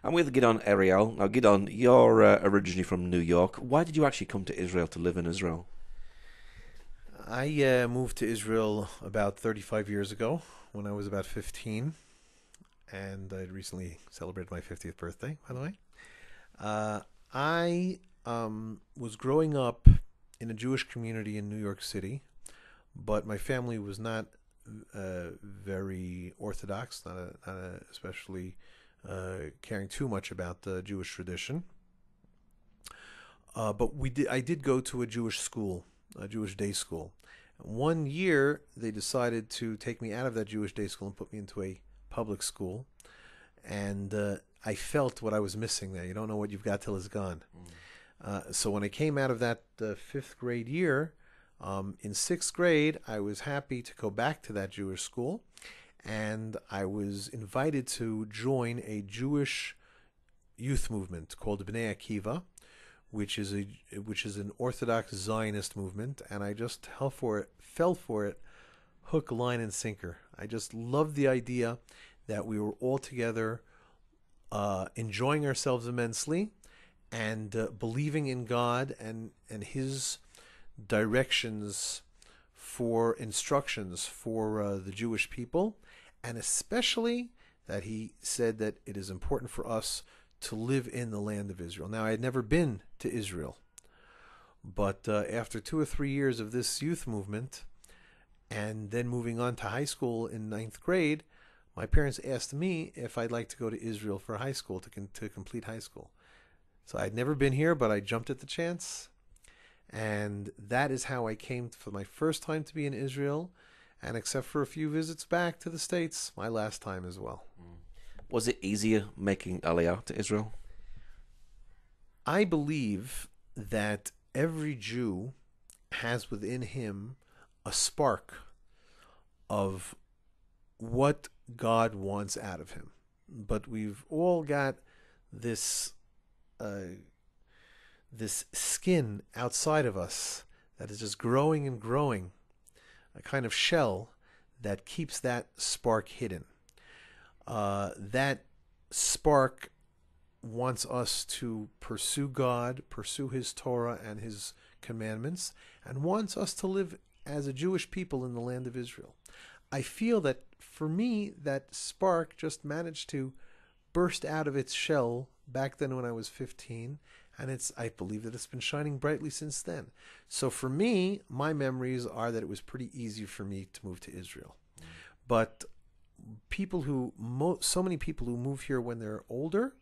I'm with Gidon Ariel. Now, Gidon, you're originally from New York. Why did you actually come to Israel to live in Israel? I moved to Israel about 35 years ago when I was about 15, and I'd recently celebrated my 50th birthday, by the way. I was growing up in a Jewish community in New York City, but my family was not very Orthodox, not especially caring too much about the Jewish tradition. But I did go to a Jewish school, a Jewish day school. One year, they decided to take me out of that Jewish day school and put me into a public school, and I felt what I was missing there. You don't know what you've got till it's gone. So when I came out of that fifth grade year, in sixth grade, I was happy to go back to that Jewish school, and I was invited to join a Jewish youth movement called Bnei Akiva, which is an Orthodox Zionist movement, and I just fell for it, hook, line, and sinker. I just loved the idea that we were all together, enjoying ourselves immensely, and believing in God and His directions for instructions for the Jewish people, and especially that He said that it is important for us to live in the land of Israel. Now, I had never been to Israel, but after 2 or 3 years of this youth movement, and then moving on to high school in ninth grade, my parents asked me if I'd like to go to Israel for high school, to complete high school. So I'd never been here, but I jumped at the chance, and that is how I came for my first time to be in Israel, and except for a few visits back to the States, my last time as well. Was it easier making Aliyah to Israel? I believe that every Jew has within him a spark of what God wants out of him. But we've all got this this skin outside of us that is just growing and growing, a kind of shell that keeps that spark hidden. That spark wants us to pursue God, pursue His Torah and His commandments, and wants us to live as a Jewish people in the land of Israel. I feel that for me, that spark just managed to burst out of its shell back then when I was 15, and I believe that it's been shining brightly since then. So for me, my memories are that it was pretty easy for me to move to Israel. But so many people who move here when they're older,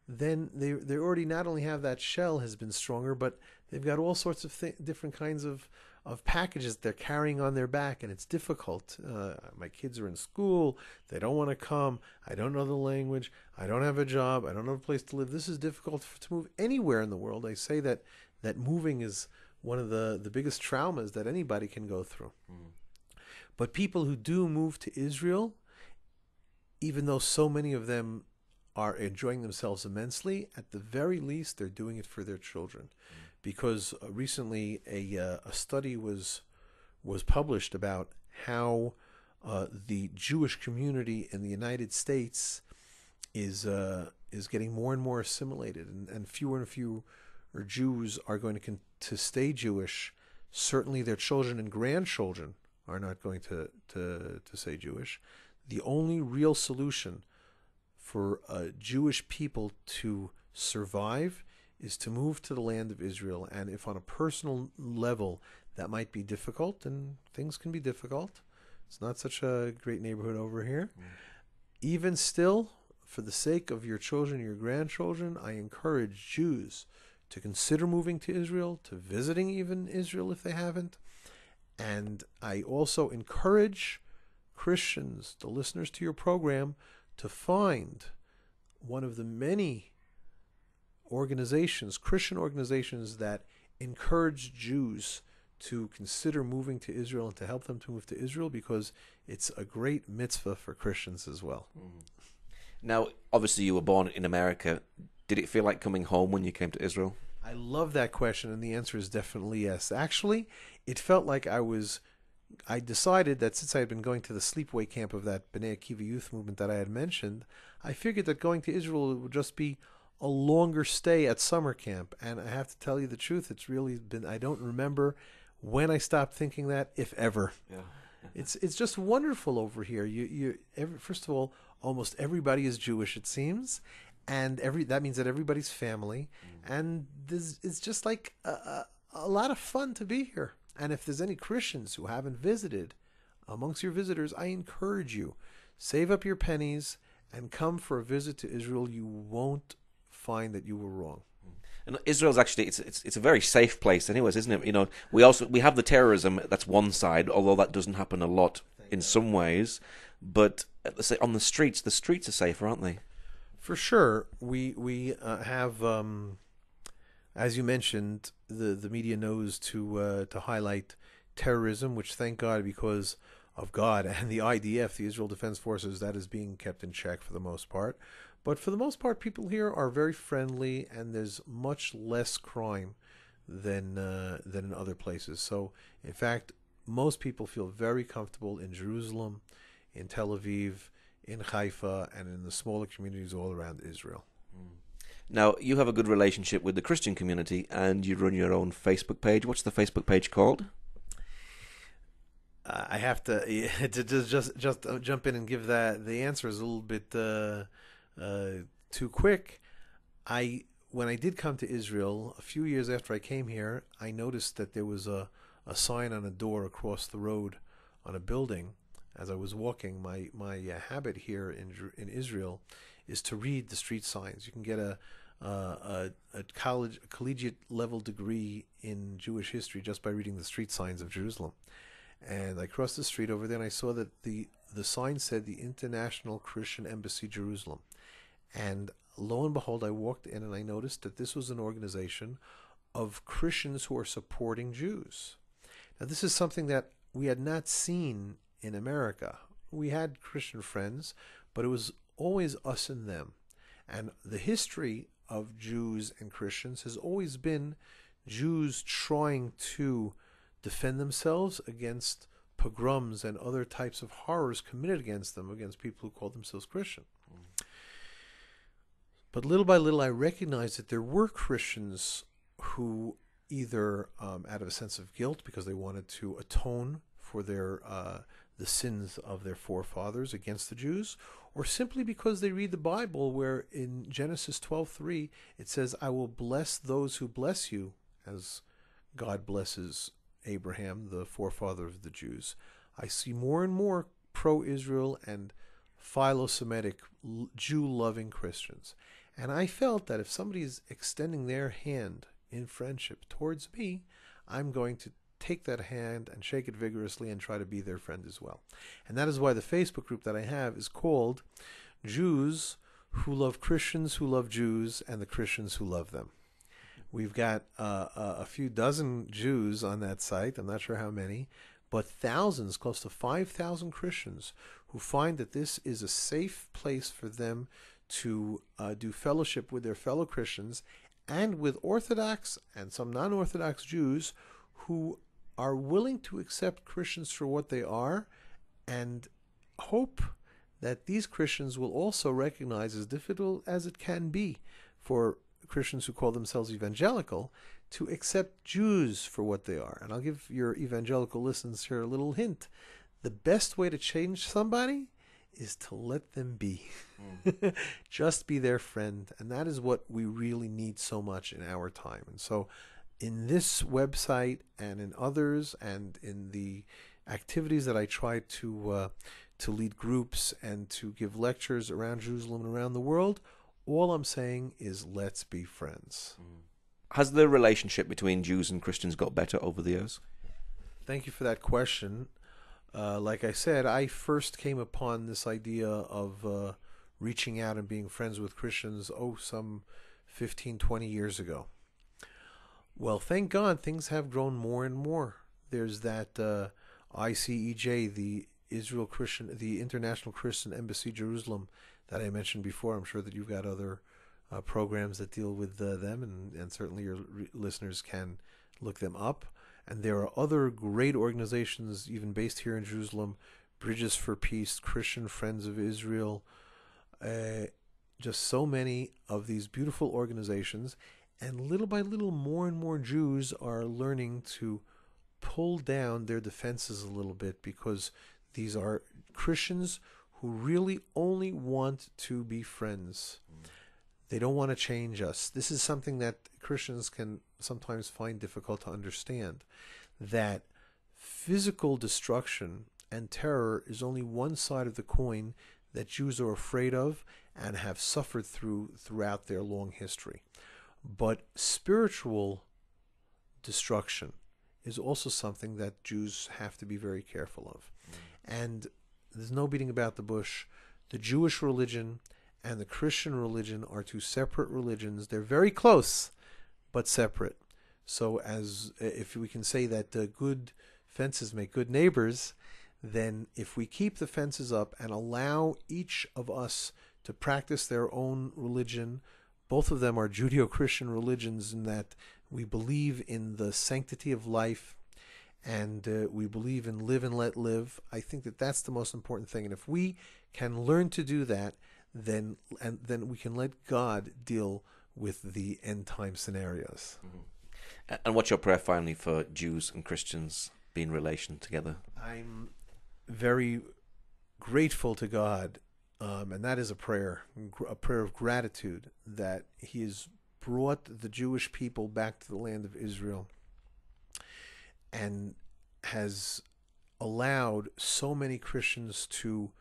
then they already not only have that shell has been stronger, but they've got all sorts of different kinds of packages they're carrying on their back, and it's difficult. My kids are in school, they don't want to come, I don't know the language, I don't have a job, I don't have a place to live. This is difficult to move anywhere in the world. I say that moving is one of the biggest traumas that anybody can go through. But people who do move to Israel, even though so many of them are enjoying themselves immensely, at the very least, they're doing it for their children. Because recently a study was published about how the Jewish community in the United States is getting more and more assimilated, and fewer Jews are going to stay Jewish. Certainly, their children and grandchildren are not going to stay Jewish. The only real solution for Jewish people to survive is to move to the land of Israel. And if on a personal level that might be difficult, and things can be difficult, it's not such a great neighborhood over here, even still, for the sake of your children, your grandchildren, I encourage Jews to consider moving to Israel, to visiting even Israel if they haven't. And I also encourage Christians, the listeners to your program, to find one of the many Christian organizations that encourage Jews to consider moving to Israel and to help them to move to Israel, because it's a great mitzvah for Christians as well. Now, obviously you were born in America. Did it feel like coming home when you came to Israel? I love that question, and the answer is definitely yes. Actually, it felt like I was I decided that since I had been going to the sleepaway camp of that B'nai Akiva youth movement that I had mentioned, I figured that going to Israel would just be a longer stay at summer camp. And I have to tell you the truth, it's really been, I don't remember when I stopped thinking that, if ever. Yeah. It's just wonderful over here. First of all, almost everybody is Jewish, it seems, and that means that everybody's family, and it's just like a lot of fun to be here. And if there's any Christians who haven't visited, amongst your visitors, I encourage you, save up your pennies and come for a visit to Israel. You won't find that you were wrong. And Israel's actually it's a very safe place, anyways, isn't it? You know, we have the terrorism. That's one side, although that doesn't happen a lot in some ways. But let's say on the streets are safer, aren't they? For sure, we have, as you mentioned, the media knows to highlight terrorism, which thank God, because of God and the IDF, the Israel Defense Forces, that is being kept in check for the most part. But for the most part, people here are very friendly, and there's much less crime than in other places. So, in fact, most people feel very comfortable in Jerusalem, in Tel Aviv, in Haifa, and in the smaller communities all around Israel. Now, you have a good relationship with the Christian community, and you run your own Facebook page. What's the Facebook page called? I have to just jump in and give the answer is a little bit too quick. When I did come to Israel, a few years after I came here, I noticed that there was a sign on a door across the road on a building. As I was walking, my habit here in Israel is to read the street signs. You can get a collegiate level degree in Jewish history just by reading the street signs of Jerusalem. And I crossed the street over there, and I saw that the sign said the International Christian Embassy, Jerusalem. And lo and behold, I walked in and I noticed that this was an organization of Christians who are supporting Jews. Now, this is something that we had not seen in America. We had Christian friends, but it was always us and them. And the history of Jews and Christians has always been Jews trying to defend themselves against pogroms and other types of horrors committed against them, against people who called themselves Christian. But little by little, I recognized that there were Christians who either out of a sense of guilt because they wanted to atone for the sins of their forefathers against the Jews, or simply because they read the Bible, where in Genesis 12:3 it says, "I will bless those who bless you," as God blesses Abraham, the forefather of the Jews. I see more and more pro-Israel and philo-Semitic Jew-loving Christians. And I felt that if somebody is extending their hand in friendship towards me, I'm going to take that hand and shake it vigorously and try to be their friend as well. And that is why the Facebook group that I have is called Jews Who Love Christians Who Love Jews and the Christians Who Love Them. We've got a few dozen Jews on that site, I'm not sure how many, but thousands, close to 5,000 Christians who find that this is a safe place for them to do fellowship with their fellow Christians and with Orthodox and some non-Orthodox Jews who are willing to accept Christians for what they are and hope that these Christians will also recognize, as difficult as it can be for Christians who call themselves evangelical, to accept Jews for what they are. And I'll give your evangelical listeners here a little hint. The best way to change somebody is to let them be. Just be their friend. And that is what we really need so much in our time. And so in this website and in others and in the activities that I try to lead groups and to give lectures around Jerusalem and around the world, all I'm saying is let's be friends. Has the relationship between Jews and Christians got better over the years? Thank you for that question. Like I said, I first came upon this idea of reaching out and being friends with Christians, some 15, 20 years ago. Well, thank God things have grown more and more. There's that ICEJ, the International Christian Embassy Jerusalem, that I mentioned before. I'm sure that you've got other programs that deal with them, and certainly your listeners can look them up. And there are other great organizations, even based here in Jerusalem, Bridges for Peace, Christian Friends of Israel, just so many of these beautiful organizations. And little by little, more and more Jews are learning to pull down their defenses a little bit, because these are Christians who really only want to be friends. They don't want to change us. This is something that Christians can sometimes find difficult to understand, that physical destruction and terror is only one side of the coin that Jews are afraid of and have suffered throughout their long history. But spiritual destruction is also something that Jews have to be very careful of. And there's no beating about the bush. The Jewish religion and the Christian religion are two separate religions. They're very close, but separate. So as if we can say that good fences make good neighbors, then if we keep the fences up and allow each of us to practice their own religion, both of them are Judeo-Christian religions in that we believe in the sanctity of life, and we believe in live and let live. I think that that's the most important thing. And if we can learn to do that, then we can let God deal with the end time scenarios. Mm-hmm. And what's your prayer finally for Jews and Christians being in relation together? I'm very grateful to God, and that is a prayer of gratitude, that He has brought the Jewish people back to the land of Israel and has allowed so many Christians to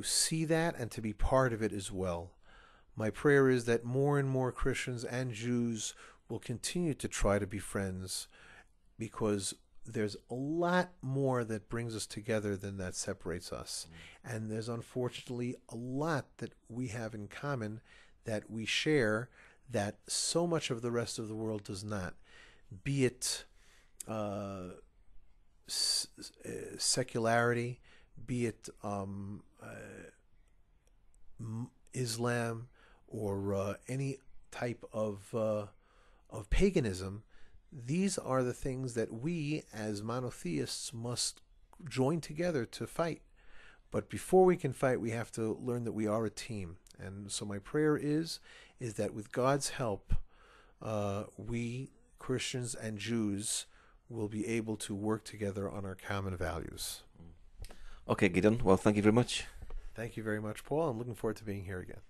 see that and to be part of it as well. My prayer is that more and more Christians and Jews will continue to try to be friends, because there's a lot more that brings us together than that separates us. And there's unfortunately a lot that we have in common, that we share, that so much of the rest of the world does not. Be it secularity, be it Islam, or any type of paganism. These are the things that we as monotheists must join together to fight. But before we can fight, we have to learn that we are a team. And so my prayer is that with God's help, we Christians and Jews will be able to work together on our common values. Okay, Gidon. Well, thank you very much. Thank you very much, Paul. I'm looking forward to being here again.